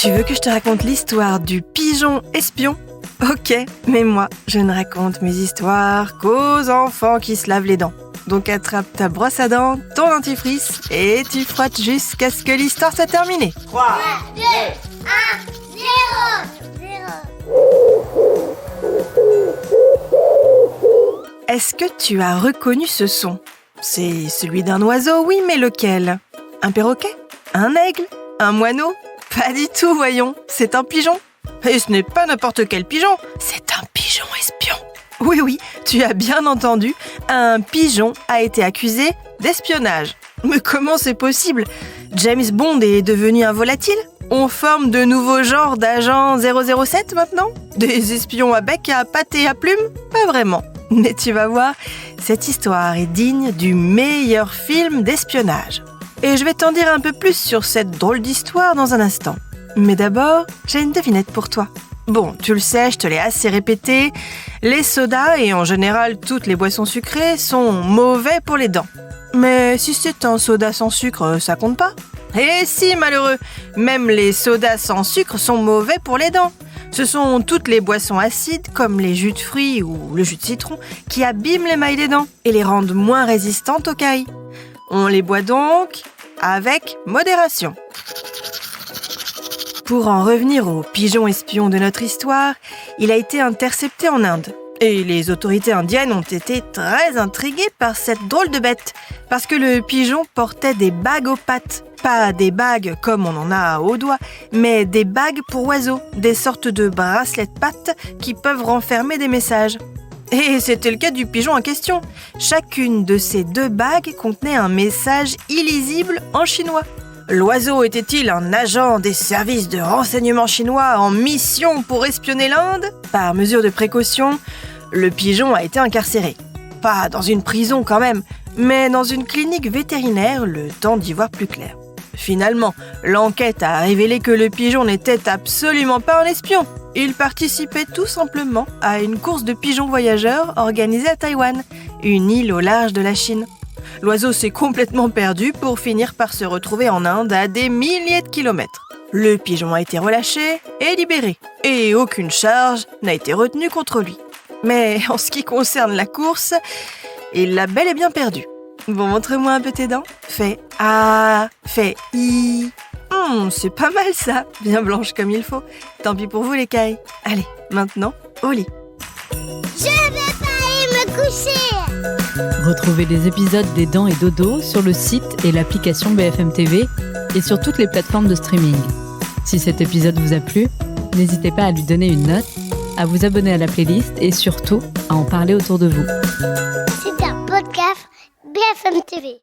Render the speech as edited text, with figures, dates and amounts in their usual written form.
Tu veux que je te raconte l'histoire du pigeon espion ? Ok, mais moi, je ne raconte mes histoires qu'aux enfants qui se lavent les dents. Donc attrape ta brosse à dents, ton dentifrice et tu frottes jusqu'à ce que l'histoire soit terminée. 3, 2, 1, 0. Est-ce que tu as reconnu ce son ? C'est celui d'un oiseau, oui, mais lequel ? Un perroquet ? Un aigle ? Un moineau ? Pas du tout, voyons, c'est un pigeon. Et ce n'est pas n'importe quel pigeon, c'est un pigeon espion. Oui, tu as bien entendu, un pigeon a été accusé d'espionnage. Mais comment c'est possible ? James Bond est devenu un volatile ? On forme de nouveaux genres d'agents 007 maintenant ? Des espions à bec, à pattes et à plumes ? Pas vraiment. Mais tu vas voir, cette histoire est digne du meilleur film d'espionnage. Et je vais t'en dire un peu plus sur cette drôle d'histoire dans un instant. Mais d'abord, j'ai une devinette pour toi. Bon, tu le sais, je te l'ai assez répété, les sodas et en général toutes les boissons sucrées sont mauvais pour les dents. Mais si c'est un soda sans sucre, ça compte pas ? Eh si, malheureux, même les sodas sans sucre sont mauvais pour les dents. Ce sont toutes les boissons acides, comme les jus de fruits ou le jus de citron, qui abîment l'émail des dents et les rendent moins résistantes aux caries. On les boit donc avec modération. Pour en revenir au pigeon espion de notre histoire, il a été intercepté en Inde. Et les autorités indiennes ont été très intriguées par cette drôle de bête, parce que le pigeon portait des bagues aux pattes. Pas des bagues comme on en a aux doigts, mais des bagues pour oiseaux, des sortes de bracelets de pattes qui peuvent renfermer des messages. Et c'était le cas du pigeon en question. Chacune de ces 2 bagues contenait un message illisible en chinois. L'oiseau était-il un agent des services de renseignement chinois en mission pour espionner l'Inde ? Par mesure de précaution, le pigeon a été incarcéré. Pas dans une prison quand même, mais dans une clinique vétérinaire, le temps d'y voir plus clair. Finalement, l'enquête a révélé que le pigeon n'était absolument pas un espion. Il participait tout simplement à une course de pigeons voyageurs organisée à Taïwan, une île au large de la Chine. L'oiseau s'est complètement perdu pour finir par se retrouver en Inde à des milliers de kilomètres. Le pigeon a été relâché et libéré, et aucune charge n'a été retenue contre lui. Mais en ce qui concerne la course, il l'a bel et bien perdu. Bon, montre-moi un peu tes dents. Fais A, fais I. C'est pas mal ça, bien blanche comme il faut. Tant pis pour vous les cailles. Allez, maintenant, au lit. Je vais pas aller me coucher. Retrouvez les épisodes des Dents et Dodo sur le site et l'application BFM TV et sur toutes les plateformes de streaming. Si cet épisode vous a plu, n'hésitez pas à lui donner une note, à vous abonner à la playlist et surtout à en parler autour de vous. C'est un podcast BFM TV.